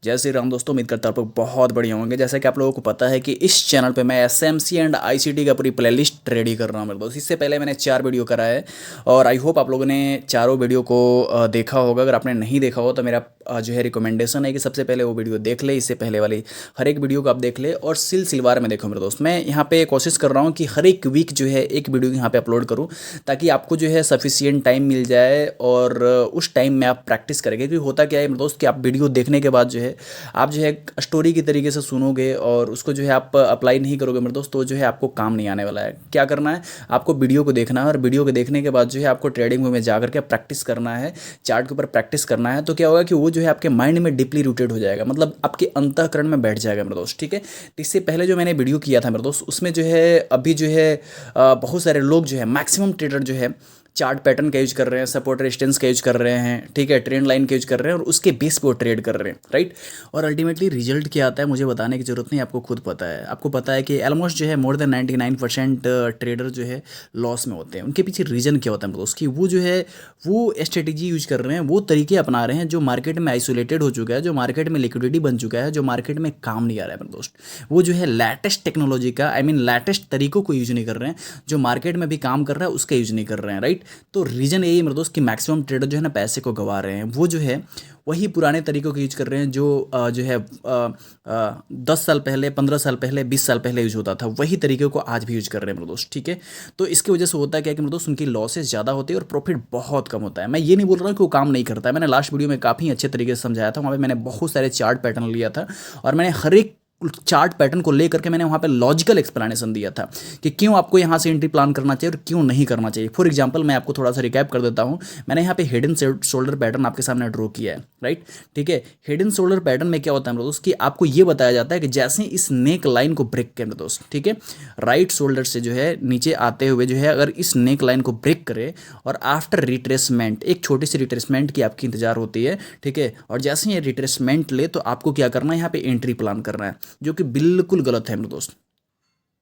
जय श्री राम दोस्तों, उम्मीद करता हूँ आप लोग बहुत बढ़िया होंगे। जैसा कि आप लोगों को पता है कि इस चैनल पे मैं एसएमसी एंड आईसीटी का पूरी प्लेलिस्ट रेडी कर रहा हूँ मेरे दोस्त। इससे पहले मैंने 4 वीडियो करा है और आई होप आप लोगों ने चारों वीडियो को देखा होगा। अगर आपने नहीं देखा हो तो मेरा जो है रिकमेंडेशन है कि सबसे पहले वो वीडियो देख ले। इससे पहले वाली हर एक वीडियो को आप देख ले और सिलसिलेवार में देखो मेरे दोस्त। मैं यहाँ पे कोशिश कर रहा हूँ कि हर एक वीक जो है एक वीडियो यहाँ पे अपलोड करूँ, ताकि आपको जो है सफिशियंट टाइम मिल जाए और उस टाइम में आप प्रैक्टिस करेंगे। क्योंकि होता क्या है मेरे दोस्त कि आप वीडियो देखने के बाद जो है आप जो है स्टोरी की तरीके से सुनोगे और उसको जो है आप अप्लाई नहीं करोगे मेरे दोस्त, तो जो है आपको काम नहीं आने वाला है। क्या करना है, आपको वीडियो को देखना है और वीडियो को देखने के बाद जो है आपको ट्रेडिंग में जा करके प्रैक्टिस करना है, चार्ट के ऊपर प्रैक्टिस करना है। तो क्या होगा कि वो जो है आपके माइंड में डीपली रूटेड हो जाएगा, मतलब आपके अंतःकरण में बैठ जाएगा मेरे दोस्त। ठीक है, तो इससे पहले जो मैंने वीडियो किया था मेरे दोस्त, उसमें जो है अभी जो है बहुत सारे लोग जो है मैक्सिमम ट्रेडर जो है चार्ट पैटर्न का यूज कर रहे हैं, सपोर्ट रेजिस्टेंस का यूज कर रहे हैं, ठीक है, ट्रेंड लाइन का यूज कर रहे हैं और उसके बेस पे वो ट्रेड कर रहे हैं, राइट। और अल्टीमेटली रिजल्ट क्या आता है मुझे बताने की जरूरत नहीं, आपको खुद पता है। आपको पता है कि ऑलमोस्ट जो है मोर देन 99% ट्रेडर जो है लॉस में होते हैं। उनके पीछे रीजन क्या होता है दोस्त कि वो जो है वो स्ट्रेटेजी यूज कर रहे हैं, वो तरीके अपना रहे हैं जो मार्केट में आइसोलेटेड हो चुका है, जो मार्केट में लिक्विडिटी बन चुका है, जो मार्केट में काम नहीं आ रहा है मेरे दोस्त। वो जो है लेटेस्ट टेक्नोलॉजी का लेटेस्ट तरीकों को यूज नहीं कर रहे हैं, जो मार्केट में भी काम कर रहा है उसका यूज नहीं कर रहे हैं, राइट। तो रीजन यही है मेरे दोस्त कि मैक्सिमम ट्रेडर जो है ना पैसे को गंवा रहे हैं। वो जो है वही पुराने तरीकों को यूज कर रहे हैं जो है 10 साल पहले, 15 साल पहले, 20 साल पहले यूज होता था, वही तरीके को आज भी यूज कर रहे हैं मेरे दोस्त। ठीक है, तो इसकी वजह से होता है क्या कि मेरे दोस्त उनकी लॉसेस ज़्यादा होती है और प्रॉफिट बहुत कम होता है। मैं ये नहीं बोल रहा हूँ कि वो काम नहीं करता है, मैंने लास्ट वीडियो में काफ़ी अच्छे तरीके से समझाया था। वहाँ पे मैंने बहुत सारे चार्ट पैटर्न लिया था और मैंने हर एक चार्ट पैटर्न को लेकर के मैंने वहाँ पे लॉजिकल एक्सप्लेनेशन दिया था कि क्यों आपको यहाँ से एंट्री प्लान करना चाहिए और क्यों नहीं करना चाहिए। फॉर एग्जांपल मैं आपको थोड़ा सा रिकैप कर देता हूँ। मैंने यहाँ पे हेड एंड शोल्डर पैटर्न आपके सामने ड्रॉ किया है, राइट। ठीक है, हेड एंड शोल्डर पैटर्न में क्या होता है मेरे दोस्त कि आपको ये बताया जाता है कि जैसे इस नेक लाइन को ब्रेक करें मेरे दोस्त, ठीक है, राइट शोल्डर से जो है नीचे आते हुए जो है अगर इस नेक लाइन को ब्रेक करे और आफ्टर रिट्रेसमेंट, एक छोटी सी रिट्रेसमेंट की आपकी इंतजार होती है, ठीक है, और जैसे ये रिट्रेसमेंट ले तो आपको क्या करना है, यहाँ पे एंट्री प्लान करना है, जो कि बिल्कुल गलत है मेरे दोस्त।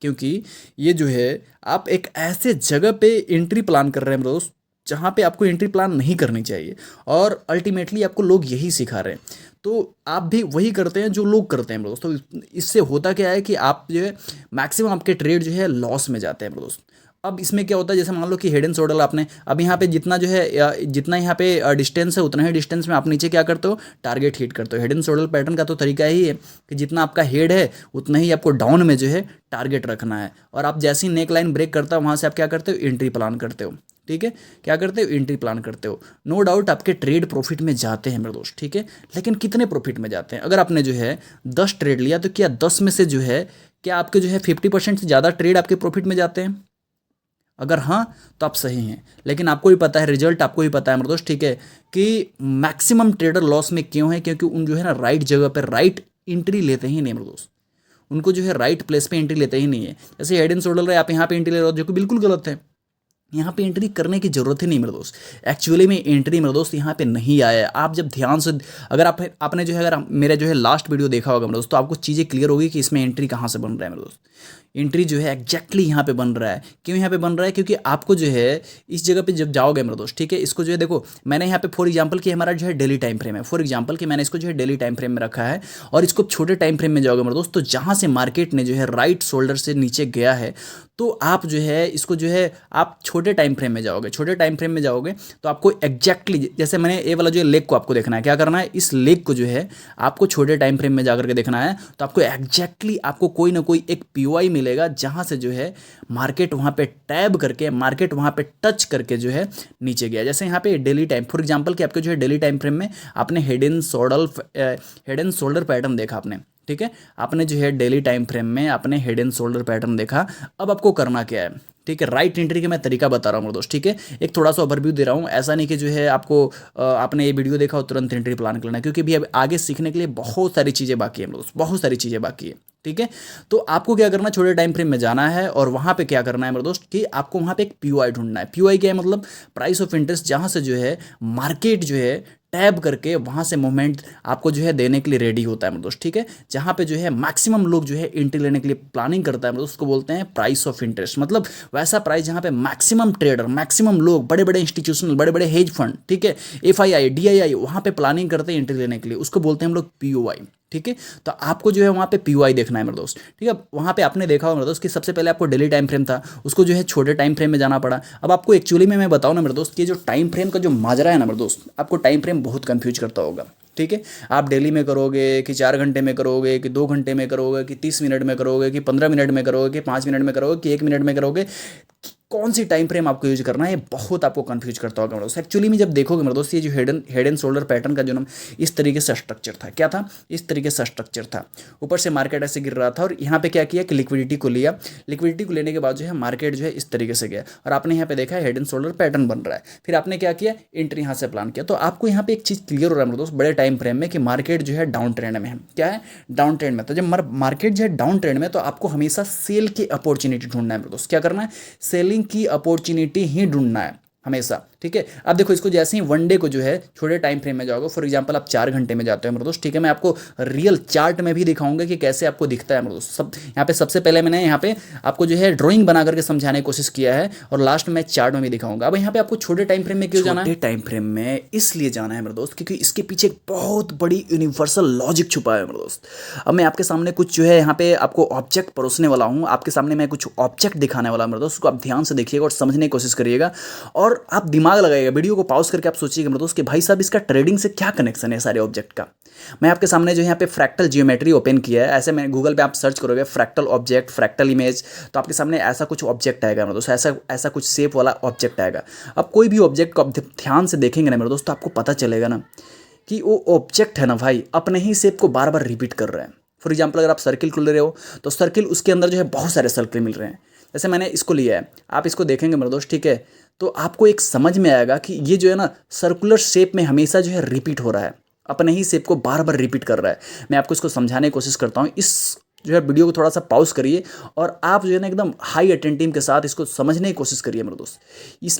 क्योंकि ये जो है आप एक ऐसे जगह पे एंट्री प्लान कर रहे हैं मेरे दोस्त जहां पे आपको एंट्री प्लान नहीं करनी चाहिए और अल्टीमेटली आपको लोग यही सिखा रहे हैं। तो आप भी वही करते हैं जो लोग करते हैं मेरे दोस्त। तो इससे होता क्या है कि आप जो है मैक्सिमम आपके ट्रेड जो है लॉस में जाते हैं मेरे दोस्त। अब इसमें क्या होता है, जैसे मान लो कि हेड एंड शोल्डर आपने अब यहाँ पे जितना जो है जितना यहाँ पे डिस्टेंस है उतना ही डिस्टेंस में आप नीचे क्या करते हो, टारगेट हिट करते हो। हेड एंड शोल्डर पैटर्न का तो तरीका ही है कि जितना आपका हेड है उतना ही आपको डाउन में जो है टारगेट रखना है और आप जैसे ही नेक लाइन ब्रेक करता हो वहाँ से आप क्या करते हो, एंट्री प्लान करते हो। ठीक है, क्या करते हो, एंट्री प्लान करते हो। नो डाउट आपके ट्रेड प्रॉफिट में जाते हैं मेरे दोस्त, ठीक है, लेकिन कितने प्रॉफिट में जाते हैं। अगर आपने जो है 10 ट्रेड लिया तो क्या 10 में से जो है क्या आपके जो है 50% से ज़्यादा ट्रेड आपके प्रॉफिट में जाते हैं? अगर हाँ तो आप सही हैं, लेकिन आपको भी पता है रिजल्ट, आपको भी पता है मेरे दोस्त, ठीक है, कि मैक्सिमम ट्रेडर लॉस में क्यों है, क्योंकि उन जो है ना राइट जगह पर राइट एंट्री लेते ही नहीं मेरे दोस्त। उनको जो है राइट प्लेस पे एंट्री लेते ही नहीं है। जैसे हेड एंड शोल्डर है, आप यहाँ पे एंट्री ले रहे हो जो कि बिल्कुल गलत है। यहाँ पे एंट्री करने की जरूरत ही नहीं मेरे दोस्त। एक्चुअली में एंट्री मेरे दोस्त यहाँ पे नहीं आया है। आप जब ध्यान से अगर आपने जो है अगर मेरा जो है लास्ट वीडियो देखा होगा मेरे दोस्त, तो आपको चीज़ें क्लियर होगी कि इसमें एंट्री कहाँ से बन रहा है मेरे दोस्त। एंट्री जो है एग्जैक्टली यहाँ पे बन रहा है। क्यों यहाँ पे बन रहा है, क्योंकि आपको जो है इस जगह पे जब जाओगे मेरे दोस्त, ठीक है, इसको जो है देखो मैंने यहाँ पे फॉर एग्जांपल कि हमारा जो है डेली टाइम फ्रेम है, फॉर एग्जांपल कि मैंने इसको जो है डेली टाइम फ्रेम में रखा है और इसको छोटे टाइम फ्रेम में जाओगे मेरे दोस्त, तो जहाँ से मार्केट ने जो है राइट शोल्डर से नीचे गया है तो आप जो है इसको जो है आप छोटे टाइम फ्रेम में जाओगे, छोटे टाइम फ्रेम में जाओगे तो आपको एग्जैक्टली जैसे मैंने ये वाला जो है लेग को आपको देखना है, क्या करना है, इस लेग को जो है आपको छोटे टाइम फ्रेम में जाकर के देखना है। तो आपको एग्जैक्टली आपको कोई ना कोई एक पीओआई मिलेगा जहां से जो है मार्केट वहां पे टैब करके, मार्केट वहां पे टच करके जो है नीचे गया। जैसे यहाँ पे डेली टाइम फॉर एग्जांपल कि आपके जो है डेली टाइम फ्रेम में आपने हेड एंड शोल्डर पैटर्न देखा आपने, ठीक है, आपने जो है डेली टाइम फ्रेम में आपने हेड एंड शोल्डर पैटर्न देखा। अब आपको करना क्या है, ठीक है, राइट एंट्री का मैं तरीका बता रहा हूँ मेरे दोस्त, ठीक है, एक थोड़ा सा ओवरव्यू दे रहा हूँ। ऐसा नहीं कि जो है आपको आपने ये वीडियो देखा और तुरंत एंट्री प्लान करना है, क्योंकि भी अब आगे सीखने के लिए बहुत सारी चीज़ें बाकी है मेरे दोस्त, बहुत सारी चीज़ें बाकी है। ठीक है, तो आपको क्या करना है, छोटे टाइम फ्रेम में जाना है और वहाँ पे क्या करना है मेरे दोस्त कि आपको वहाँ पे एक पीओआई ढूंढना है। पीओआई क्या है, मतलब प्राइस ऑफ इंटरेस्ट, जहाँ से जो है मार्केट जो है टैब करके वहाँ से मूवमेंट आपको जो है देने के लिए रेडी होता है मेरे दोस्त, ठीक है। जहाँ पे जो है मैक्सिमम लोग जो है एंट्री लेने के लिए प्लानिंग करता है मेरे दोस्त, उसको बोलते हैं प्राइस ऑफ इंटरेस्ट। मतलब वैसा प्राइस जहाँ पे मैक्सिमम ट्रेडर, मैक्सिमम लोग, बड़े बड़े इंस्टीट्यूशनल, बड़े बड़े हेज फंड, ठीक है, एफआईआई, डीआईआई, वहाँ पे प्लानिंग करते हैं एंट्री लेने के लिए, उसको बोलते हैं हम लोग पीओआई, ठीक है। तो आपको जो है वहाँ पे पीओआई देखना है मेरे दोस्त, ठीक है। वहाँ पे आपने देखा होगा मेरे दोस्त कि सबसे पहले आपको डेली टाइम फ्रेम था, उसको जो है छोटे टाइम फ्रेम में जाना पड़ा। अब आपको एक्चुअली में मैं बताऊँ ना मेरे दोस्त कि जो टाइम फ्रेम का जो माजरा है ना मेरे दोस्त, आपको टाइम फ्रेम बहुत कंफ्यूज करता होगा, ठीक है। आप डेली में करोगे कि 4 घंटे में करोगे कि 2 घंटे में करोगे कि 30 मिनट में करोगे कि 15 मिनट में करोगे कि 5 मिनट में करोगे कि 1 मिनट में करोगे, कौन सी टाइम फ्रेम आपको यूज करना है, ये बहुत आपको कंफ्यूज करता होगा मेरे दोस्त। एक्चुअली में जब देखोगे मेरे दोस्त, ये जो हेड एंड शोल्डर पैटर्न का जो नाम इस तरीके से स्ट्रक्चर था, क्या था, इस तरीके से स्ट्रक्चर था। ऊपर से मार्केट ऐसे गिर रहा था और यहाँ पे क्या किया कि लिक्विडिटी को लिया, लिक्विडिटी को लेने के बाद जो है मार्केट जो है इस तरीके से गया और आपने यहाँ पे देखा है हेड एंड शोल्डर पैटर्न बन रहा है। फिर आपने क्या किया, एंट्री यहाँ से प्लान किया। तो आपको यहाँ पे एक चीज़ क्लियर हो रहा है मेरे दोस्त बड़े टाइम फ्रेम में कि मार्केट जो है डाउन ट्रेंड में है। क्या है, डाउन ट्रेंड में। तो जब मार्केट जो है डाउन ट्रेंड में, तो आपको हमेशा सेल की अपॉर्चुनिटी ढूंढना है मेरे दोस्त। क्या करना है, सेलिंग की अपॉर्चुनिटी ही ढूंढना है हमेशा, ठीक है। अब देखो इसको जैसे ही वन डे को जो है छोटे टाइम फ्रेम में जाओगे, फॉर एग्जांपल आप 4 घंटे में जाते हो मेरे दोस्त, ठीक है। मैं आपको रियल चार्ट में भी दिखाऊंगा कि कैसे आपको दिखता है मेरे दोस्त। सब यहाँ पे सबसे पहले मैंने यहाँ पे आपको जो है ड्राइंग बना करके समझाने की कोशिश किया है और लास्ट में चार्ट में भी दिखाऊंगा। अब यहाँ पे आपको छोटे टाइम फ्रेम में क्यों जाना है, छोटे टाइम फ्रेम में इसलिए जाना है मेरे दोस्त क्योंकि इसके पीछे एक बहुत बड़ी यूनिवर्सल लॉजिक छुपा है मेरे दोस्त। अब मैं आपके सामने कुछ जो है यहाँ पे आपको ऑब्जेक्ट परोसने वाला हूँ, आपके सामने मैं कुछ ऑब्जेक्ट दिखाने वाला मेरे दोस्त, उसको आप ध्यान से देखिएगा और समझने की कोशिश करिएगा और आप दिमाग लगाइएगा। वीडियो को पॉज करके आप सोचिएगा मेरे दोस्त कि भाई साहब इसका ट्रेडिंग से क्या कनेक्शन है सारे ऑब्जेक्ट का। मैं आपके सामने जो यहाँ पे फ्रैक्टल जियोमेट्री ओपन किया है, ऐसे मैं गूगल पे आप सर्च करोगे फ्रैक्टल ऑब्जेक्ट, फ्रैक्टल इमेज, तो आपके सामने ऐसा कुछ ऑब्जेक्ट आएगा मेरे दोस्त, ऐसा कुछ शेप वाला ऑब्जेक्ट आएगा। अब कोई भी ऑब्जेक्ट को आप ध्यान से देखेंगे ना मेरे दोस्त, तो आपको पता चलेगा ना कि वो ऑब्जेक्ट है ना भाई अपने ही शेप को बार बार रिपीट कर रहे हैं। फॉर एग्जाम्पल अगर आप सर्किल को ले रहे हो तो सर्किल उसके अंदर जो है बहुत सारे सर्किल मिल रहे हैं। जैसे मैंने इसको लिया है, आप इसको देखेंगे मेरे दोस्त, ठीक है, तो आपको एक समझ में आएगा कि ये जो है ना सर्कुलर शेप में हमेशा जो है रिपीट हो रहा है, अपने ही शेप को बार बार रिपीट कर रहा है। मैं आपको इसको समझाने की कोशिश करता हूँ। इस जो है वीडियो को थोड़ा सा पॉज करिए और आप जो है ना एकदम हाई अटेंटिव के साथ इसको समझने की कोशिश करिए मेरे दोस्त। इस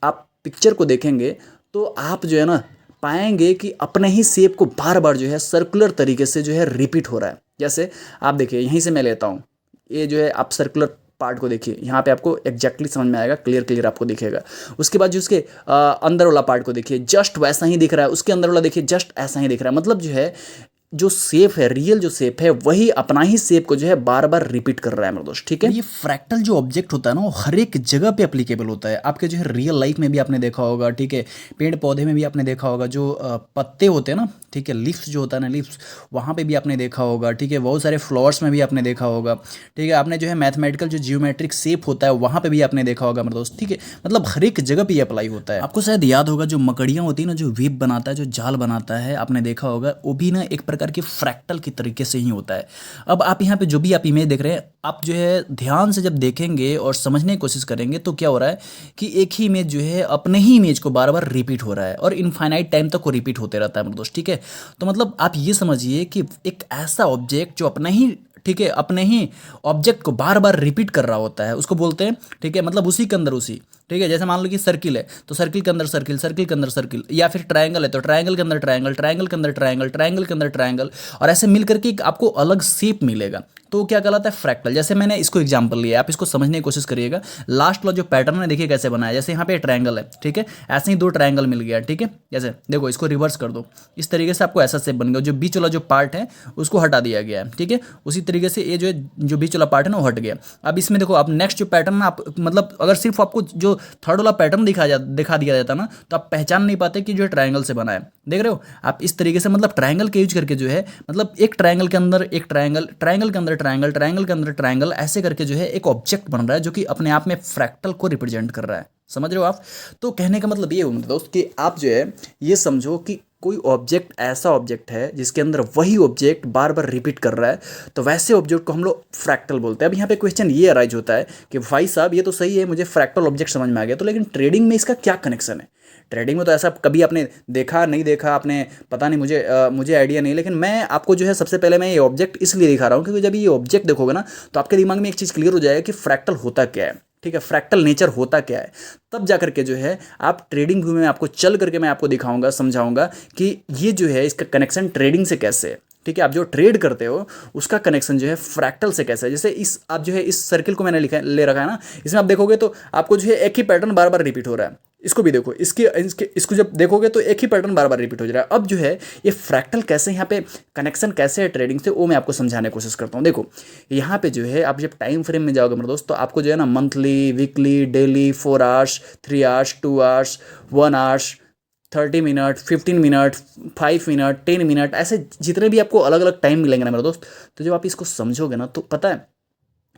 आप पिक्चर को देखेंगे तो आप जो है ना पाएंगे कि अपने ही शेप को बार बार जो है सर्कुलर तरीके से जो है रिपीट हो रहा है। जैसे आप देखिए, यहीं से मैं लेता हूँ, ये जो है आप सर्कुलर पार्ट को देखिए, यहाँ पे आपको एग्जैक्टली समझ में आएगा, क्लियर आपको दिखेगा। उसके बाद जो उसके अंदर वाला पार्ट को देखिए, जस्ट वैसा ही दिख रहा है, उसके अंदर वाला देखिए जस्ट ऐसा ही दिख रहा है। मतलब जो है जो शेप है, रियल जो शेप है, वही अपना ही शेप को जो है बार बार रिपीट कर रहा है मेरे दोस्त, ठीक है। ये फ्रैक्टल जो ऑब्जेक्ट होता है ना, वो हर एक जगह पे एप्लीकेबल होता है। आपके जो है रियल लाइफ में भी आपने देखा होगा, ठीक है, पेड़ पौधे में भी आपने देखा होगा, जो पत्ते होते हैं ना, ठीक है, लीव्स जो होता है ना, लीव्स, वहाँ पे भी आपने देखा होगा, ठीक है, बहुत सारे फ्लावर्स में भी आपने देखा होगा, ठीक है। आपने जो है मैथमेटिकल जो जियोमेट्रिक शेप होता है वहाँ पे भी आपने देखा होगा मेरे दोस्त, ठीक है। मतलब हर एक जगह पे अप्लाई होता है। आपको शायद याद होगा जो मकड़ियाँ होती है ना, जो वेब बनाता है, जो जाल बनाता है, आपने देखा होगा, वो भी ना एक प्रकार की फ्रैक्टल की तरीके से ही होता है। अब आप यहाँ पे जो भी आप इमेज देख रहे हैं, आप जो है ध्यान से जब देखेंगे और समझने की कोशिश करेंगे तो क्या हो रहा है कि एक ही इमेज जो है अपने ही इमेज को बार बार रिपीट हो रहा है और इनफाइनाइट टाइम तक वो रिपीट होते रहता है मेरे दोस्त, ठीक है। तो मतलब आप ये समझिए कि एक ऐसा ऑब्जेक्ट जो अपना ही, ठीक है, अपने ही ऑब्जेक्ट को बार बार रिपीट कर रहा होता है, उसको बोलते हैं, ठीक है, मतलब उसी के अंदर उसी, ठीक है। जैसे मान लो कि सर्किल है तो सर्किल के अंदर सर्किल, सर्किल के अंदर सर्किल, या फिर ट्रायंगल है तो ट्रायंगल के अंदर ट्रायंगल, ट्रायंगल के अंदर ट्रायंगल, ट्रायंगल के अंदर ट्रायंगल, और ऐसे मिल करके एक आपको अलग शेप मिलेगा। तो क्या कहलाता है, फ्रैक्टल। जैसे मैंने इसको एग्जांपल लिया, आप इसको समझने की कोशिश करिएगा। लास्ट वाला जो पैटर्न है देखिए कैसे बनाया, जैसे यहाँ पे ट्रायंगल है, ठीक है, ऐसे ही 2 ट्रायंगल मिल गया, ठीक है। जैसे देखो इसको रिवर्स कर दो, इस तरीके से आपको ऐसा शेप बन गया। जो बीच वाला जो पार्ट है उसको हटा दिया गया है, ठीक है। उसी तरीके से ये जो बीच वाला पार्ट है ना वो हट गया। अब इसमें देखो, अब नेक्स्ट जो पैटर्न ना, आप मतलब अगर सिर्फ आपको जो थर्ड वाला पैटर्न दिखा दिया जाता ना, तो आप पहचान नहीं पाते कि जो है ट्रायंगल से बना है। देख रहे हो आप, इस तरीके से मतलब ट्रायंगल के यूज करके जो है, मतलब एक ट्रायंगल के अंदर एक ट्रायंगल, ट्रायंगल के अंदर ट्रायंगल, ट्रायंगल के अंदर ट्रायंगल, ऐसे करके जो है एक ऑब्जेक्ट बन रहा है जो कि अपने आप में फ्रैक्टल को रिप्रेजेंट कर रहा है। समझ रहे हो आप। तो कहने का मतलब ये हो दोस्त कि आप जो है ये समझो कि कोई ऑब्जेक्ट ऐसा ऑब्जेक्ट है जिसके अंदर वही ऑब्जेक्ट बार बार रिपीट कर रहा है, तो वैसे ऑब्जेक्ट को हम लोग फ्रैक्टल बोलते हैं। अब यहाँ पे क्वेश्चन ये अराइज होता है कि भाई साहब ये तो सही है, मुझे फ्रैक्टल ऑब्जेक्ट समझ में आ गया, तो लेकिन ट्रेडिंग में इसका क्या कनेक्शन है। ट्रेडिंग में तो ऐसा कभी आपने देखा नहीं देखा, आपने पता नहीं, मुझे आइडिया नहीं, लेकिन मैं आपको जो है सबसे पहले मैं ये ऑब्जेक्ट इसलिए दिखा रहा हूँ क्योंकि जब ये ऑब्जेक्ट देखोगे ना तो आपके दिमाग में एक चीज़ क्लियर हो जाएगा कि फ्रैक्टल होता क्या है, ठीक है, फ्रैक्टल नेचर होता क्या है, तब जा करके जो है आप ट्रेडिंग व्यू में आपको चल करके मैं आपको दिखाऊंगा, समझाऊंगा कि ये जो है इसका कनेक्शन ट्रेडिंग से कैसे है। ठीक है, आप जो ट्रेड करते हो उसका कनेक्शन जो है फ्रैक्टल से कैसा है। जैसे इस आप जो है इस सर्किल को मैंने लिखा ले रखा है ना, इसमें आप देखोगे तो आपको जो है एक ही पैटर्न बार बार रिपीट हो रहा है। इसको भी देखो, इसको जब देखोगे तो एक ही पैटर्न बार बार रिपीट हो जा रहा है। अब जो है ये फ्रैक्टल कैसे, यहाँ पे कनेक्शन कैसे है ट्रेडिंग से, वो मैं आपको समझाने की कोशिश करता हूँ। देखो यहाँ पे जो है आप जब टाइम फ्रेम में जाओगे मेरे दोस्त, तो आपको जो है ना monthly, weekly, daily, 4 hours, 3 hours, 2 hours, 1 hours, 30 minute, 15 minute, 5 minute, 10 minute, ऐसे जितने भी आपको अलग अलग टाइम मिलेंगे ना मेरे दोस्त, तो जब आप इसको समझोगे ना तो पता है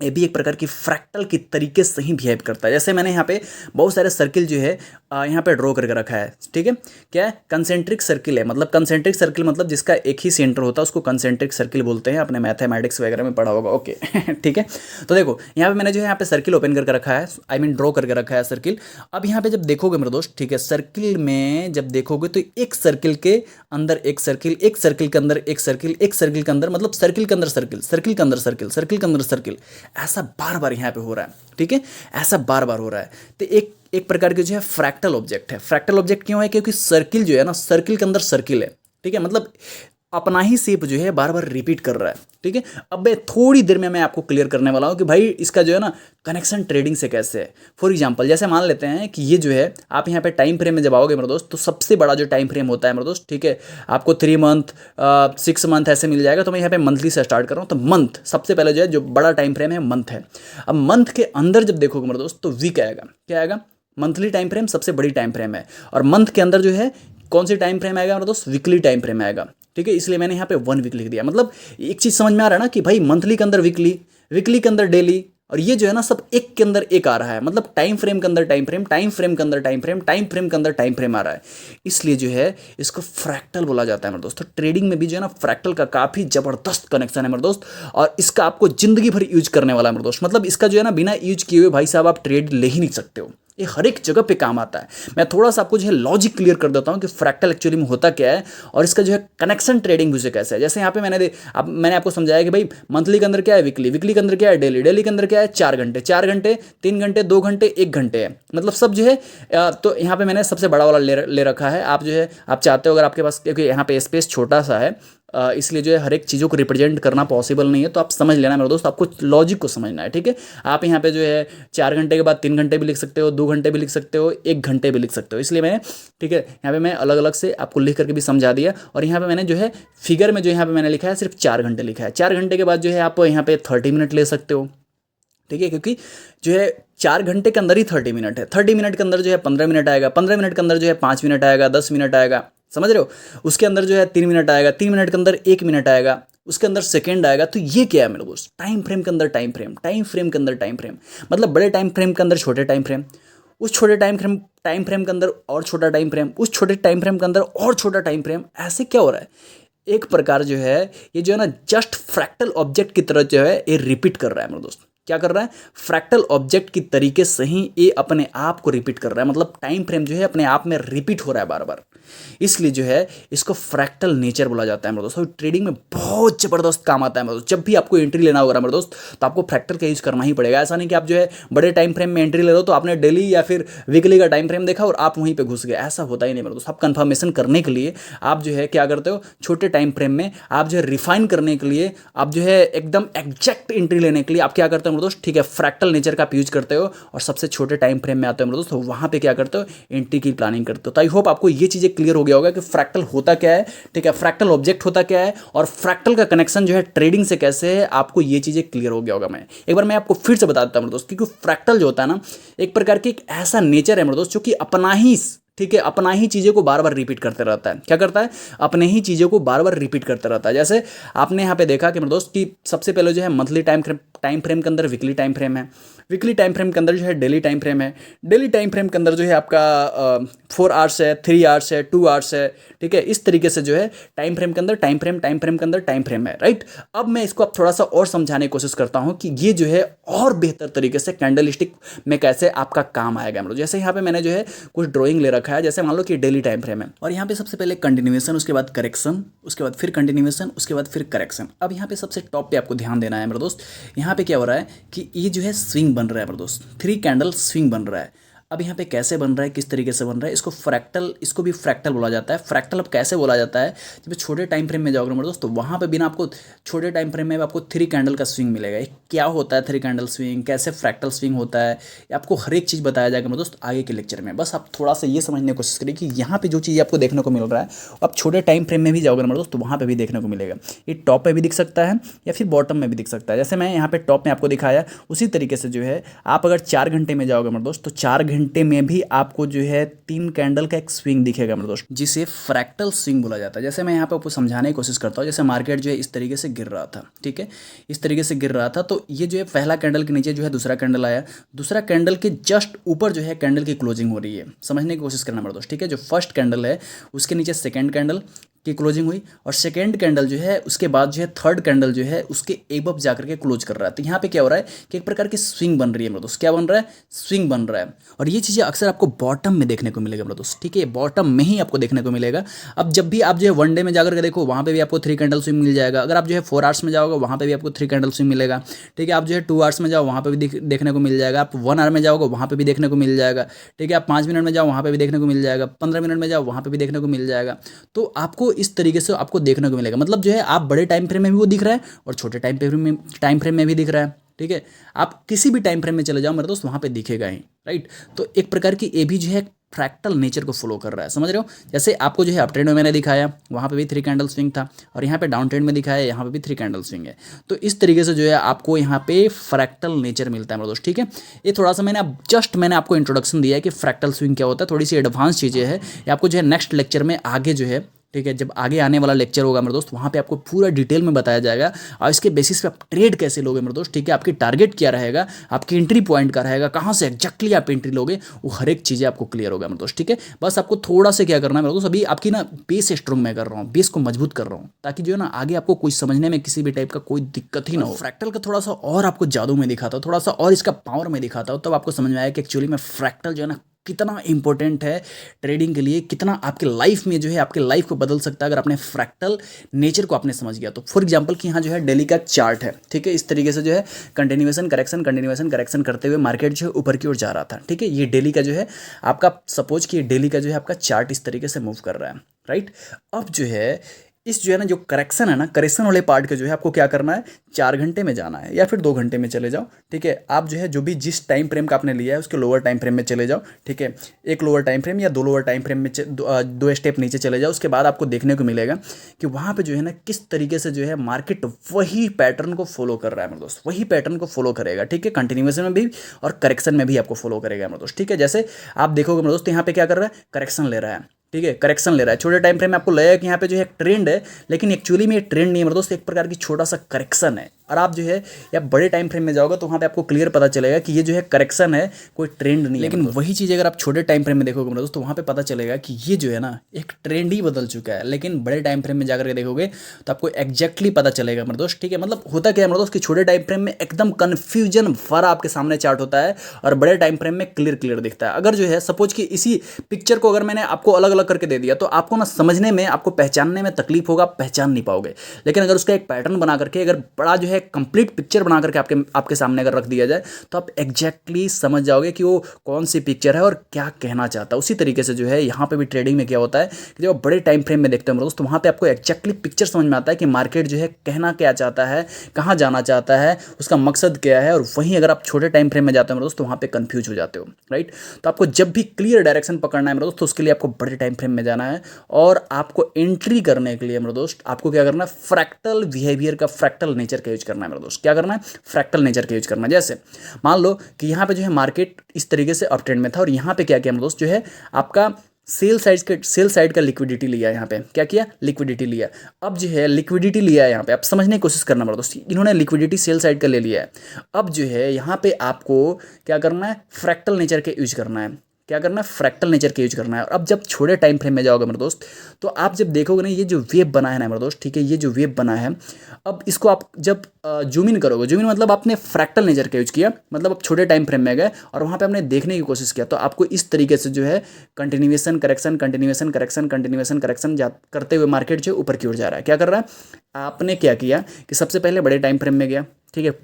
ये भी एक प्रकार की फ्रैक्टल की तरीके से ही बिहेव करता है। जैसे मैंने यहाँ पे बहुत सारे सर्किल जो है यहाँ पे ड्रॉ करके रखा है। ठीक है, क्या है, कंसेंट्रिक सर्किल है। मतलब कंसेंट्रिक सर्किल मतलब जिसका एक ही सेंटर होता है उसको कंसेंट्रिक सर्किल बोलते हैं, अपने मैथमेटिक्स वगैरह में पढ़ा होगा। ओके ठीक है, तो देखो यहाँ पे मैंने जो है यहाँ पे सर्किल ओपन करके रखा है, आई मीन ड्रॉ करके रखा है सर्किल। अब यहाँ पे जब देखोगे मेरे दोस्त, ठीक है, सर्किल में जब देखोगे तो एक सर्किल के अंदर एक सर्किल, एक सर्किल के अंदर एक सर्किल, एक सर्किल के अंदर, मतलब सर्किल के अंदर सर्किल, सर्किल के अंदर सर्किल, सर्किल के अंदर सर्किल, ऐसा बार बार यहाँ पे हो रहा है। ठीक है, ऐसा बार बार हो रहा है। तो एक प्रकार के जो है फ्रैक्टल ऑब्जेक्ट है। फ्रैक्टल ऑब्जेक्ट क्यों है, क्योंकि सर्किल जो है ना, सर्किल के अंदर सर्किल है। ठीक है, मतलब अपना ही शेप जो है बार बार रिपीट कर रहा है। ठीक है, अब मैं थोड़ी देर में मैं आपको क्लियर करने वाला हूँ कि भाई इसका जो है ना कनेक्शन ट्रेडिंग से कैसे है। फॉर एग्जांपल जैसे मान लेते हैं कि ये जो है आप यहाँ पे टाइम फ्रेम में जब आओगे मेरे दोस्त, तो सबसे बड़ा जो टाइम फ्रेम होता है मेरे दोस्त, ठीक है, आपको 3 मंथ, 6 मंथ ऐसे मिल जाएगा। तो मैं यहाँ पे मंथली से स्टार्ट कर रहा हूँ। तो मंथ सबसे पहले जो है, जो बड़ा टाइम फ्रेम है मंथ है। अब मंथ के अंदर जब देखोगे मेरे दोस्त तो वीक आएगा। क्या आएगा, मंथली टाइम फ्रेम सबसे बड़ी टाइम फ्रेम है। और मंथ के अंदर जो है कौन सी टाइम फ्रेम आएगा मेरे दोस्त, वीकली टाइम फ्रेम आएगा। ठीक है, इसलिए मैंने यहाँ पे 1 वीक लिख दिया। मतलब एक चीज़ समझ में आ रहा है ना कि भाई मंथली के अंदर वीकली, वीकली के अंदर डेली, और ये जो है ना सब एक के अंदर एक आ रहा है। मतलब टाइम फ्रेम के अंदर टाइम फ्रेम, टाइम फ्रेम के अंदर टाइम फ्रेम, टाइम फ्रेम के अंदर टाइम फ्रेम आ रहा है। इसलिए जो है इसको फ्रैक्टल बोला जाता है मेरे दोस्त। तो ट्रेडिंग में भी जो है ना फ्रैक्टल का काफ़ी ज़बरदस्त कनेक्शन है मेरे दोस्त, और इसका आपको जिंदगी भर यूज करने वाला है मेरे दोस्त। मतलब इसका जो है ना बिना यूज किए हुए भाई साहब आप ट्रेड ले ही नहीं सकते हो। ये हर एक जगह पे काम आता है। मैं थोड़ा सा आपको जो है लॉजिक क्लियर कर देता हूँ कि फ्रैक्टल एक्चुअली में होता क्या है और इसका जो है कनेक्शन ट्रेडिंग व्यू से कैसे है। जैसे यहाँ पे मैंने आपको समझाया कि भाई मंथली के अंदर क्या है, वीकली, वीकली के अंदर क्या है, डेली, डेली के अंदर क्या है, 4 घंटे, 4 घंटे, 3 घंटे, 2 घंटे, 1 घंटे है। मतलब सब जो है तो यहाँ पे मैंने सबसे बड़ा वाला ले रखा है। आप जो है आप चाहते हो अगर आपके पास, क्योंकि यहाँ पे स्पेस छोटा सा है इसलिए जो है हर एक चीज़ों को रिप्रेजेंट करना पॉसिबल नहीं है। तो आप समझ लेना मेरे दोस्त, आपको लॉजिक को समझना है। ठीक है, आप यहाँ पे जो है 4 घंटे के बाद 3 घंटे भी लिख सकते हो, 2 घंटे भी लिख सकते हो, 1 घंटे भी लिख सकते हो। इसलिए मैंने, ठीक है, यहाँ पे मैं अलग अलग से आपको लिख करके भी समझा दिया। और यहाँ पे मैंने जो है फिगर में जो यहाँ पे मैंने लिखा है सिर्फ 4 घंटे लिखा है। 4 घंटे के बाद जो है आप यहाँ पे 30 मिनट ले सकते हो। ठीक है, क्योंकि जो है 4 घंटे के अंदर ही 30 मिनट है। 30 मिनट के अंदर जो है 15 मिनट आएगा, 15 मिनट के अंदर जो है 5 मिनट आएगा, 10 मिनट आएगा, समझ रहे हो। उसके अंदर जो है 3 मिनट आएगा, 3 मिनट के अंदर 1 मिनट आएगा, उसके अंदर सेकंड आएगा। तो ये क्या है मेरे दोस्त, टाइम फ्रेम के अंदर टाइम फ्रेम, टाइम फ्रेम के अंदर टाइम फ्रेम, मतलब बड़े टाइम फ्रेम के अंदर छोटे टाइम फ्रेम, उस छोटे टाइम फ्रेम के अंदर और छोटा टाइम फ्रेम, उस छोटे टाइम फ्रेम के अंदर और छोटा टाइम फ्रेम। ऐसे क्या हो रहा है, एक प्रकार जो है ये जो है ना जस्ट फ्रैक्टल ऑब्जेक्ट की तरह जो है ये रिपीट कर रहा है मेरे दोस्त। क्या कर रहा है, फ्रैक्टल ऑब्जेक्ट की तरीके से ही ये अपने आप को रिपीट कर रहा है। मतलब टाइम फ्रेम जो है अपने आप में रिपीट हो रहा है बार बार, इसलिए जो है इसको फ्रैक्टल नेचर बोला जाता है मेरे दोस्तों। ट्रेडिंग में बहुत जबरदस्त काम आता है मेरे दोस्त। जब भी आपको एंट्री लेना होगा मेरे दोस्त तो आपको फ्रैक्टल का यूज करना ही पड़ेगा। ऐसा नहीं कि आप जो है बड़े टाइम फ्रेम में एंट्री ले रहे हो तो आपने डेली या फिर वीकली का टाइम फ्रेम देखा और आप वहीं पे घुस गए, ऐसा होता ही नहीं मेरे दोस्त। आप कंफर्मेशन करने के लिए आप जो है क्या करते हो, छोटे टाइम फ्रेम में आप जो है रिफाइन करने के लिए, आप जो है एकदम एग्जैक्ट एंट्री लेने के लिए आप क्या करते हो मेरे दोस्त, ठीक है, फ्रैक्टल नेचर का आप यूज करते हो और सबसे छोटे टाइम फ्रेम में आते हो मेरे दोस्त, तो वहां पे क्या करते हो, एंट्री की प्लानिंग करते हो। तो आई होप आपको ये चीजें क्लियर हो गया होगा कि फ्रैक्टल होता क्या है, ठीक है, फ्रैक्टल ऑब्जेक्ट होता क्या है और फ्रैक्टल का कनेक्शन जो है ट्रेडिंग से कैसे है, आपको ये चीजें क्लियर हो गया होगा। मैं एक बार मैं आपको फिर से बता देता हूं मेरे दोस्त, क्योंकि फ्रैक्टल जो होता है ना एक प्रकार की एक ऐसा नेचर है मेरे दोस्त जो कि अपना ही, ठीक है, अपना ही चीज़ों को बार बार रिपीट करते रहता है। क्या करता है, अपने ही चीज़ों को बार बार रिपीट करते रहता है। जैसे आपने यहाँ पे देखा कि मेरे दोस्त कि सबसे पहले जो है मंथली टाइम फ्रेम के अंदर वीकली टाइम फ्रेम है, वीकली टाइम फ्रेम के अंदर जो है डेली टाइम फ्रेम है, डेली टाइम फ्रेम के अंदर जो है आपका 4 आवर्स है, 3 आवर्स है, 2 आवर्स है। ठीक है, इस तरीके से जो है टाइम फ्रेम के अंदर टाइम फ्रेम के अंदर टाइम फ्रेम है, राइट। अब मैं इसको अब थोड़ा सा और समझाने की कोशिश करता हूँ कि ये जो है और बेहतर तरीके से कैंडलस्टिक में कैसे आपका काम आएगा। मतलब जैसे यहाँ पे मैंने जो है कुछ ड्राइंग ले रखा रखा है, जैसे मान लो कि डेली टाइम फ्रेम है, और यहाँ पे सबसे पहले कंटिन्यूएशन, उसके बाद करेक्शन, उसके बाद फिर कंटिन्यूएशन, उसके बाद फिर करेक्शन। अब यहाँ पे सबसे टॉप पे आपको ध्यान देना है मेरे दोस्त, यहाँ पे क्या हो रहा है कि ये जो है स्विंग बन रहा है मेरे दोस्त, 3 कैंडल स्विंग बन रहा है। अब यहाँ पे कैसे बन रहा है, किस तरीके से बन रहा है, इसको फ्रैक्टल, इसको भी फ्रैक्टल बोला जाता है। फ्रैक्टल अब कैसे बोला जाता है, जब छोटे टाइम फ्रेम में जाओगे मेरे दोस्त, तो वहाँ पे बिना आपको छोटे टाइम फ्रेम में आपको 3 कैंडल का स्विंग मिलेगा। ये क्या होता है 3 कैंडल स्विंग, कैसे फ्रैक्टल स्विंग होता है, ये आपको हर एक चीज़ बताया जाएगा मेरे दोस्त आगे के लेक्चर में। बस आप थोड़ा सा ये समझने की कोशिश करिए कि यहाँ पे जो चीज़ आपको देखने को मिल रहा है, आप छोटे टाइम फ्रेम में भी जाओगे मेरे दोस्त, तो वहाँ पर भी देखने को मिलेगा। ये टॉप पर भी दिख सकता है या फिर बॉटम में भी दिख सकता है। जैसे मैं यहाँ पे टॉप में आपको दिखाया, उसी तरीके से जो है आप अगर 4 घंटे में जाओगे मेरे दोस्त, तो 4 घंटे में भी आपको जो है 3 कैंडल का एक स्विंग दिखेगा मेरे दोस्त, जिसे फ्रैक्टल स्विंग बोला जाता है। जैसे मैं यहाँ पे आपको समझाने की कोशिश करता हूँ, जैसे मार्केट जो है इस तरीके से गिर रहा था, ठीक है, इस तरीके से गिर रहा था, तो ये जो है पहला कैंडल के नीचे जो है दूसरा कैंडल आया, दूसरा कैंडल के जस्ट ऊपर जो है कैंडल की क्लोजिंग हो रही है। समझने की कोशिश करना मेरे दोस्त, ठीक है। जो फर्स्ट कैंडल है उसके नीचे सेकेंड कैंडल की क्लोजिंग हुई, और सेकेंड कैंडल जो है उसके बाद जो है थर्ड कैंडल जो है उसके एबव जाकर के क्लोज कर रहा है। तो यहाँ पे क्या हो रहा है कि एक प्रकार की स्विंग बन रही है मेरे दोस्त। क्या बन रहा है, स्विंग बन रहा है। और ये चीज़ें अक्सर आपको बॉटम में देखने को मिलेगा मेरे दोस्त, ठीक है, बॉटम में ही आपको देखने को मिलेगा। अब जब भी आप जो है 1 डे में जाकर के देखो, वहाँ पे भी आपको 3 कैंडल स्विंग मिल जाएगा। अगर आप जो है 4 आवर्स में जाओगे, वहाँ पे भी आपको 3 कैंडल स्विंग मिलेगा, ठीक है। आप जो है 2 आवर्स में जाओ, वहाँ पे भी देखने को मिल जाएगा। आप 1 आवर में जाओगे, वहाँ पे भी देखने को मिल जाएगा, ठीक है। आप 5 मिनट में जाओ, वहाँ पे भी देखने को मिल जाएगा। 15 मिनट में जाओ, वहाँ पे भी देखने को मिल जाएगा। तो आपको इस तरीके से आपको देखने को मिलेगा। मतलब जो है आप बड़े टाइम फ्रेम में भी वो दिख रहा है और छोटे टाइम फ्रेम में भी दिख रहा है, ठीक है। आप किसी भी टाइम फ्रेम में चले जाओ मेरे दोस्त, वहाँ पे दिखेगा ही, राइट। तो एक प्रकार की ये भी जो है फ्रैक्टल नेचर को फॉलो कर रहा है, समझ रहे हो। जैसे आपको जो है अप ट्रेंड में मैंने दिखाया, वहाँ पे भी 3 कैंडल स्विंग था, और यहाँ पे डाउन ट्रेंड में दिखाया, यहाँ पे भी 3 कैंडल स्विंग है। तो इस तरीके से जो है आपको यहाँ पे फ्रैक्टल नेचर मिलता है मेरे दोस्त, ठीक है। ये थोड़ा सा मैंने आपको इंट्रोडक्शन दिया है कि फ्रैक्टल स्विंग क्या होता है, थोड़ी सी एडवांस चीज़ें हैं। ये आपको जो है नेक्स्ट लेक्चर में आगे जो है, ठीक है, जब आगे आने वाला लेक्चर होगा मेरे दोस्त, वहाँ पे आपको पूरा डिटेल में बताया जाएगा, और इसके बेसिस पे आप ट्रेड कैसे लोगे मेरे दोस्त, ठीक है। आपकी टारगेट क्या रहेगा, आपकी एंट्री पॉइंट क्या रहेगा, कहाँ से एक्जैक्टली आप एंट्री लोगे, वो हर एक चीज़ें आपको क्लियर होगा मेरे दोस्त, ठीक है। बस आपको थोड़ा सा क्या करना है मेरे दोस्त, अभी आपकी ना बेस स्ट्रॉन्ग मैं कर रहा हूँ, बेस को मजबूत कर रहा हूँ, ताकि जो है ना आगे आपको कोई समझने में किसी भी टाइप का कोई दिक्कत ही ना हो। फ्रैक्टल का थोड़ा सा और आपको जादू में दिखाता हूँ, थोड़ा सा और इसका पावर में दिखाता हूँ, तब आपको समझ में आया कि एक्चुअली में फ्रैक्टल जो है ना कितना इंपॉर्टेंट है ट्रेडिंग के लिए, कितना आपके लाइफ में जो है आपके लाइफ को बदल सकता है अगर आपने फ्रैक्टल नेचर को आपने समझ गया तो। फॉर एग्जांपल कि यहाँ जो है डेली का चार्ट है, ठीक है, इस तरीके से जो है कंटिन्यूएशन करेक्शन करते हुए मार्केट जो है ऊपर की ओर जा रहा था, ठीक है। ये डेली का जो है आपका, सपोज कि डेली का जो है आपका चार्ट इस तरीके से मूव कर रहा है, राइट। अब जो है इस जो है ना जो करेक्शन है ना, करेक्शन वाले पार्ट के जो है आपको क्या करना है, 4 घंटे में जाना है या फिर 2 घंटे में चले जाओ, ठीक है। आप जो है जो भी जिस टाइम फ्रेम का आपने लिया है उसके लोअर टाइम फ्रेम में चले जाओ, ठीक है। एक लोअर टाइम फ्रेम या 2 लोअर टाइम फ्रेम में 2 स्टेप नीचे चले जाओ। उसके बाद आपको देखने को मिलेगा कि वहाँ पर जो है ना किस तरीके से जो है मार्केट वही पैटर्न को फॉलो कर रहा है मेरे दोस्त, वही पैटर्न को फॉलो करेगा, ठीक है। कंटिन्यूएशन में भी और करेक्शन में भी आपको फॉलो करेगा मेरे दोस्त, ठीक है। जैसे आप देखोगे मेरे दोस्त, यहाँ पे क्या कर रहा है, करेक्शन ले रहा है, ठीक है, करेक्शन ले रहा है। छोटे टाइम फ्रेम में आपको लगेगा कि यहाँ पे जो है एक ट्रेंड है, लेकिन एक्चुअली में ये ट्रेंड नहीं है मेरे दोस्त, एक प्रकार की छोटा सा करेक्शन है। और आप जो है या बड़े टाइम फ्रेम में जाओगे तो वहाँ पे आपको क्लियर पता चलेगा कि ये जो है करेक्शन है, कोई ट्रेंड नहीं है। लेकिन वही चीज़ अगर आप छोटे टाइम फ्रेम में देखोगे मेरे दोस्त, तो वहाँ पे पता चलेगा कि ये जो है ना एक ट्रेंड ही बदल चुका है। लेकिन बड़े टाइम फ्रेम में जाकर के देखोगे तो आपको एक्जैक्टली पता चलेगा मेरे दोस्त, ठीक है। मतलब होता क्या है मेरे दोस्त कि छोटे टाइम फ्रेम में एकदम कन्फ्यूजन भरा आपके सामने चार्ट होता है, और बड़े टाइम फ्रेम में क्लियर दिखता है। अगर जो है सपोज कि इसी पिक्चर को अगर मैंने आपको अलग अलग करके दे दिया, तो आपको ना समझने में, आपको पहचानने में तकलीफ होगा, पहचान नहीं पाओगे। लेकिन अगर उसका एक पैटर्न बना करके, अगर बड़ा जो है कंप्लीट पिक्चर बना करके आपके सामने अगर रख दिया जाए, तो आप एग्जैक्टली समझ जाओगे कि वो कौन सी पिक्चर है और क्या कहना चाहता है। उसी तरीके से जो है यहाँ पे भी ट्रेडिंग में क्या होता है कि जब आप बड़े टाइम फ्रेम में देखते हो दोस्तों, तो वहाँ पे आपको एग्जैक्टली पिक्चर समझ में आता है कि मार्केट जो है कहना क्या चाहता है, कहाँ जाना चाहता है, उसका मकसद क्या है। और वहीं अगर आप छोटे टाइम फ्रेम में जाते हो दोस्तों, वहाँ पे कंफ्यूज हो जाते हो, राइट। तो आपको जब भी क्लियर डायरेक्शन पकड़ना है मेरे दोस्त, तो उसके लिए आपको बड़े टाइम फ्रेम में जाना है। और आपको एंट्री करने के लिए मेरे दोस्त आपको क्या करना है, फ्रैक्टल बिहेवियर का, फ्रैक्टल नेचर का यूज करना है मेरे दोस्त। क्या करना है, फ्रैक्टल नेचर का यूज करना है। जैसे मान लो कि यहाँ पे जो है मार्केट इस तरीके से अप ट्रेंड में था, और यहाँ पे क्या किया मेरे दोस्त, जो है आपका सेल साइड का लिक्विडिटी लिया। यहाँ पे क्या किया, लिक्विडिटी लिया। अब जो है लिक्विडिटी लिया है, यहाँ पे आप समझने की कोशिश करना मेरे दोस्त, इन्होंने लिक्विडिटी सेल साइड का ले लिया है। अब जो है यहाँ पे आपको क्या करना है, फ्रैक्टल नेचर का यूज करना है। क्या करना है, फ्रैक्टल नेचर का यूज करना है। और अब जब छोटे टाइम फ्रेम में जाओगे मेरे दोस्त, तो आप जब देखोगे ना ये जो वेव बना है ना मेरे दोस्त, ठीक है, ये जो वेव बना है, अब इसको आप जब जूम इन करोगे, जूम इन मतलब आपने फ्रैक्टल नेचर का यूज किया, मतलब आप छोटे टाइम फ्रेम में गए और वहाँ पे आपने देखने की कोशिश किया, तो आपको इस तरीके से जो है continuation correction continuation correction continuation correction करते हुए मार्केट जो ऊपर की ओर जा रहा है। क्या कर रहा है, आपने क्या किया कि सबसे पहले बड़े टाइम फ्रेम में गया, ठीक है,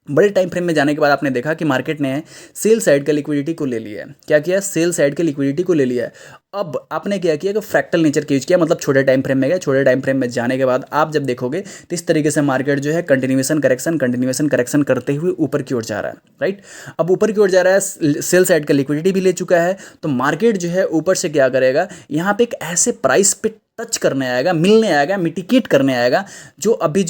बड़े टाइम फ्रेम में जाने के बाद आपने देखा कि मार्केट ने सेल साइड का लिक्विडिटी को ले लिया है। क्या किया, सेल साइड के लिक्विडिटी को ले लिया है। अब आपने क्या किया कि फ्रैक्टल नेचर का यूज किया, मतलब छोटे टाइम फ्रेम में गए, छोटे टाइम फ्रेम में जाने के बाद आप जब देखोगे तो इस तरीके से मार्केट जो है कंटिन्यूएशन करेक्शन करते हुए ऊपर की ओर जा रहा है, राइट। अब ऊपर की ओर जा रहा है, सेल साइड का लिक्विडिटी भी ले चुका है, तो मार्केट जो है ऊपर से क्या करेगा, यहाँ पे एक ऐसे प्राइस पे टच करने आएगा, मिलने आएगा, मिटिकेट करने आएगा, जो अभी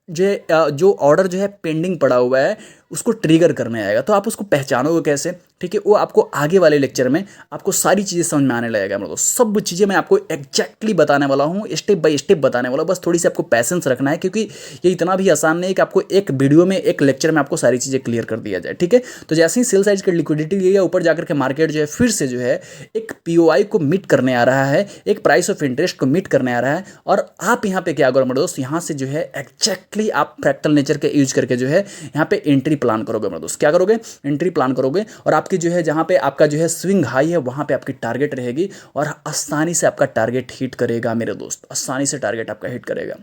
जो ऑर्डर जो है पेंडिंग पड़ा हुआ है उसको ट्रिगर करने आएगा। तो आप उसको पहचानोगे कैसे, ठीक है, वो आपको आगे वाले लेक्चर में आपको सारी चीज़ें समझ में आने लगेगा। मतलब सब चीज़ें मैं आपको एग्जैक्टली बताने वाला हूँ, स्टेप बाय स्टेप बताने वाला हूँ। बस थोड़ी सी आपको पैसेंस रखना है, क्योंकि ये इतना भी आसान नहीं है कि आपको एक वीडियो में, एक लेक्चर में आपको सारी चीज़ें क्लियर कर दिया जाए, ठीक है। तो जैसे ही सेल साइज का लिक्विडिटी लिया, ऊपर जाकर के मार्केट जो है फिर से जो है एक POI को मीट करने आ रहा है, एक प्राइस ऑफ इंटरेस्ट को मीट करने आ रहा है, और आप यहाँ पे क्या करोगे मेरे दोस्त, यहाँ से जो है एग्जैक्टली आप फ्रैक्टल नेचर के यूज करके जो है यहाँ पे एंट्री प्लान करोगे मेरे दोस्त। क्या करोगे, एंट्री प्लान करोगे, और आपकी जो है जहाँ पे आपका जो है स्विंग हाई है वहाँ पे आपकी टारगेट रहेगी, और आसानी से आपका टारगेट हिट करेगा मेरे दोस्त, आसानी से टारगेट आपका हिट करेगा।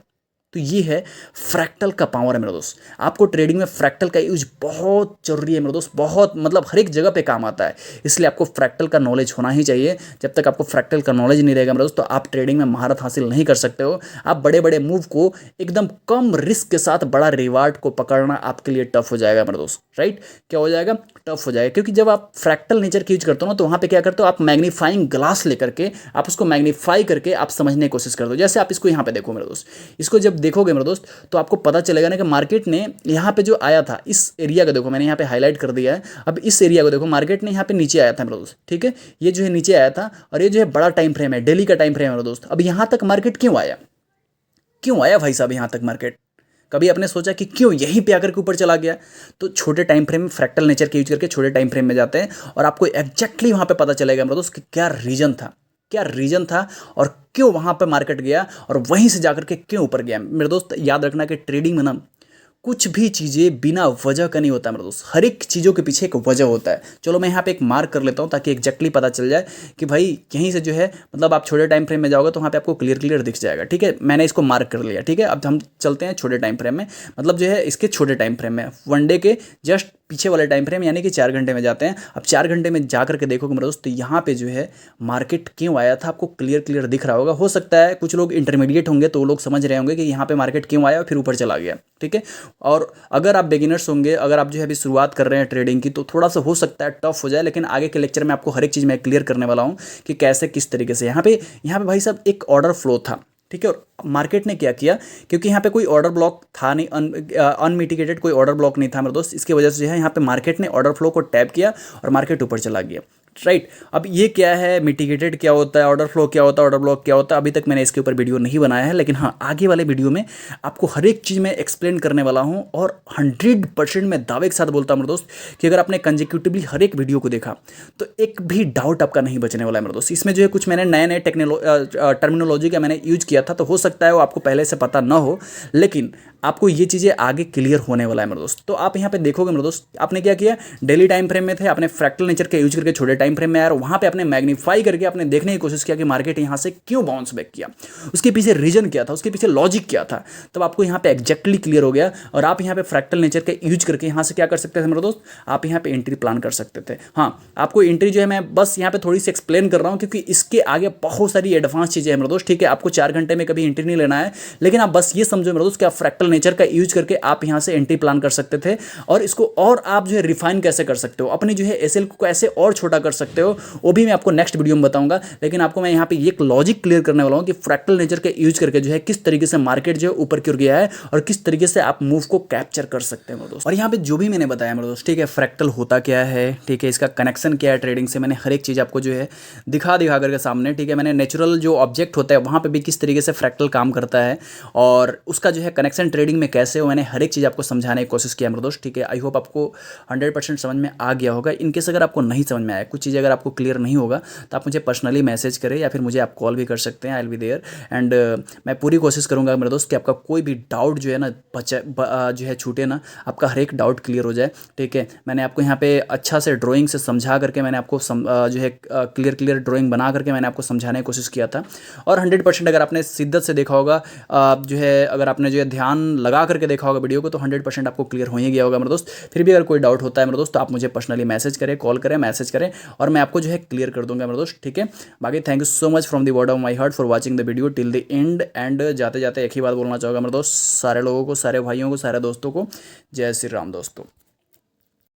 तो ये है फ्रैक्टल का पावर है मेरे दोस्त। आपको ट्रेडिंग में फ्रैक्टल का यूज बहुत जरूरी है मेरे दोस्त, बहुत, मतलब हर एक जगह पे काम आता है, इसलिए आपको फ्रैक्टल का नॉलेज होना ही चाहिए। जब तक आपको फ्रैक्टल का नॉलेज नहीं रहेगा मेरे दोस्त, तो आप ट्रेडिंग में महारत हासिल नहीं कर सकते हो। आप बड़े बड़े मूव को एकदम कम रिस्क के साथ बड़ा रिवार्ड को पकड़ना आपके लिए टफ हो जाएगा मेरे दोस्त, राइट। क्या हो जाएगा, टफ हो जाएगा, क्योंकि जब आप फ्रैक्टल नेचर की यूज करते हो ना, तो वहाँ पे क्या करते हो, आप मैग्नीफाइंग ग्लास लेकर के आप उसको मैग्नीफाई करके आप समझने की कोशिश करते हो। जैसे आप इसको यहाँ पे देखो मेरे दोस्त, इसको जब देखोगे मेरे दोस्त, तो आपको पता चलेगा ना कि मार्केट ने यहाँ पे जो आया था, इस एरिया को देखो, मैंने यहाँ पे हाईलाइट कर दिया है। अब इस एरिया को देखो, मार्केट ने यहाँ पे नीचे आया था मेरे दोस्त, ठीक है, ये जो है नीचे आया था, और ये जो है बड़ा टाइम फ्रेम है, डेली का टाइम फ्रेम है मेरे दोस्त। अब यहाँ तक मार्केट क्यों आया, क्यों आया भाई साहब यहाँ तक मार्केट, कभी आपने सोचा कि क्यों यहीं पे आकर के ऊपर चला गया। तो छोटे टाइम फ्रेम में फ्रैक्टल नेचर के यूज करके छोटे टाइम फ्रेम में जाते हैं, और आपको एग्जैक्टली वहाँ पे पता चलेगा मेरे दोस्त कि क्या रीजन था, क्या रीजन था, और क्यों वहाँ पे मार्केट गया, और वहीं से जाकर के क्यों ऊपर गया। मेरे दोस्त याद रखना कि ट्रेडिंग में ना कुछ भी चीज़ें बिना वजह का नहीं होता मेरे दोस्त, हर एक चीज़ों के पीछे एक वजह होता है। चलो मैं यहाँ पे एक मार्क कर लेता हूँ ताकि एग्जैक्टली पता चल जाए कि भाई यहीं से जो है, मतलब आप छोटे टाइम फ्रेम में जाओगे तो वहाँ पे आपको क्लियर दिख जाएगा, ठीक है। मैंने इसको मार्क कर लिया, ठीक है। अब हम चलते हैं छोटे टाइम फ्रेम में, मतलब जो है इसके छोटे टाइम फ्रेम में, वन डे के जस्ट पीछे वाले टाइम फ्रेम, यानी कि 4 घंटे में जाते हैं। अब 4 घंटे में जा करके देखोगे मेरे दोस्त, तो यहाँ पे जो है मार्केट क्यों आया था आपको क्लियर दिख रहा होगा। हो सकता है कुछ लोग इंटरमीडिएट होंगे तो वो लोग समझ रहे होंगे कि यहाँ पे मार्केट क्यों आया और फिर ऊपर चला गया, ठीक है। और अगर आप बिगिनर्स होंगे, अगर आप जो है अभी शुरुआत कर रहे हैं ट्रेडिंग की, तो थोड़ा सा हो सकता है टफ हो जाए, लेकिन आगे के लेक्चर में आपको हर एक चीज़ मैं क्लियर करने वाला हूँ कि कैसे किस तरीके से। यहाँ पे भाई साहब एक ऑर्डर फ्लो था, ठीक है, और मार्केट ने क्या किया, क्योंकि यहाँ पे कोई ऑर्डर ब्लॉक था नहीं, अनमिटिगेटेड कोई ऑर्डर ब्लॉक नहीं था मेरे दोस्त, इसकी वजह से जो है यहाँ पे मार्केट ने ऑर्डर फ्लो को टैप किया और मार्केट ऊपर चला गया, राइट। अब ये क्या है, मिटिगेटेड क्या होता है, ऑर्डर फ्लो क्या होता है, ऑर्डर ब्लॉक क्या होता है, अभी तक मैंने इसके ऊपर वीडियो नहीं बनाया है, लेकिन हाँ आगे वाले वीडियो में आपको हर एक चीज़ में एक्सप्लेन करने वाला हूँ। और 100% मैं दावे के साथ बोलता हूँ मेरे दोस्त कि अगर आपने कंसेक्यूटिवली हर एक वीडियो को देखा तो एक भी डाउट आपका नहीं बचने वाला है मेरे दोस्त। इसमें जो है कुछ मैंने नए टर्मिनोलॉजी का मैंने यूज किया था, तो हो सकता है वो आपको पहले से पता ना हो, लेकिन आपको ये चीज़ें आगे क्लियर होने वाला है मेरे दोस्त। तो आप यहाँ पे देखोगे मेरे दोस्त, आपने क्या किया, डेली टाइम फ्रेम में थे, आपने फ्रैक्टल नेचर का यूज करके छोटे टाइम फ्रेम में आया, और वहाँ पे आपने मैग्नीफाई करके आपने देखने की कोशिश किया कि मार्केट यहाँ से क्यों बाउंस बैक किया, उसके पीछे रीजन क्या था, उसके पीछे लॉजिक क्या था। तब आपको यहाँ पे एग्जैक्टली क्लियर हो गया, और आप यहाँ पे फ्रैक्टल नेचर का यूज करके यहाँ से क्या कर सकते थे मेरे दोस्त, आप यहाँ पे एंट्री प्लान कर सकते थे। हाँ, आपको एंट्री जो है मैं बस यहाँ पे थोड़ी सी एक्सप्लेन कर रहा हूँ, क्योंकि इसके आगे बहुत सारी एडवांस चीज़ें हैं मेरे दोस्त, ठीक है। आपको 4 घंटे में कभी एंट्री नहीं लेना है, लेकिन आप बस ये समझो मेरे दोस्त कि आप फ्रैक्टल नेचर का यूज करके आप यहां से एंट्री प्लान कर सकते थे, और इसको और आप जो है रिफाइन कैसे कर सकते हो, अपनी जो है एसएल को कैसे और छोटा कर सकते हो, वो भी मैं आपको नेक्स्ट वीडियो में बताऊंगा। लेकिन आपको मैं यहां पे एक लॉजिक क्लियर करने वाला हूं कि फ्रैक्टल नेचर का यूज करके जो है किस तरीके से मार्केट जो है ऊपर की ओर गया है, और किस तरीके से आप मूव को कैप्चर कर सकते हैं मेरे दोस्त। और यहाँ पे जो भी मैंने बताया मेरे दोस्त, ठीक है, फ्रैक्टल होता क्या है, ठीक है, इसका कनेक्शन क्या है ट्रेडिंग से, मैंने हर एक चीज़ आपको जो है दिखा करके सामने, ठीक है। मैंने नेचुरल जो ऑब्जेक्ट होता है वहाँ पे भी किस तरीके से फ्रैक्टल काम करता है, और उसका जो है कनेक्शन ट्रेडिंग में कैसे हो, मैंने हर एक चीज़ आपको समझाने की कोशिश किया मेरे दोस्त, ठीक है। आई होप आपको 100% समझ में आ गया होगा। इनकेस अगर आपको नहीं समझ में आया, कुछ कुछ चीज़ें अगर आपको क्लियर नहीं होगा तो आप मुझे पर्सनली मैसेज करें या फिर मुझे आप कॉल भी कर सकते हैं। I will be there and मैं पूरी कोशिश करूँगा मेरे दोस्त कि आपका कोई भी डाउट जो है ना जो है छूटे ना, आपका हर एक डाउट क्लियर हो जाए। ठीक है, मैंने आपको यहाँ पे अच्छा से ड्राइंग से समझा करके मैंने आपको जो है क्लियर ड्राइंग बना करके मैंने आपको समझाने की कोशिश किया था। और 100% अगर आपने शिद्दत से देखा होगा, जो है अगर आपने जो है ध्यान लगा करके देखा होगा वीडियो को, तो 100% आपको क्लियर हो ही गया होगा मेरे दोस्त। फिर भी अगर कोई डाउट होता है मेरे दोस्त तो आप मुझे पर्सनली मैसेज करें, कॉल करें, मैसेज करें और मैं आपको जो है क्लियर कर दूंगा मेरे दोस्त। ठीक है, बाकी thank you so much from the bottom of my heart for watching the video till the end. And जाते जाते एक ही बात बोलना चाहूँगा मेरे दोस्त, सारे लोगों को, सारे भाइयों को, सारे दोस्तों को, जय श्री राम दोस्तों।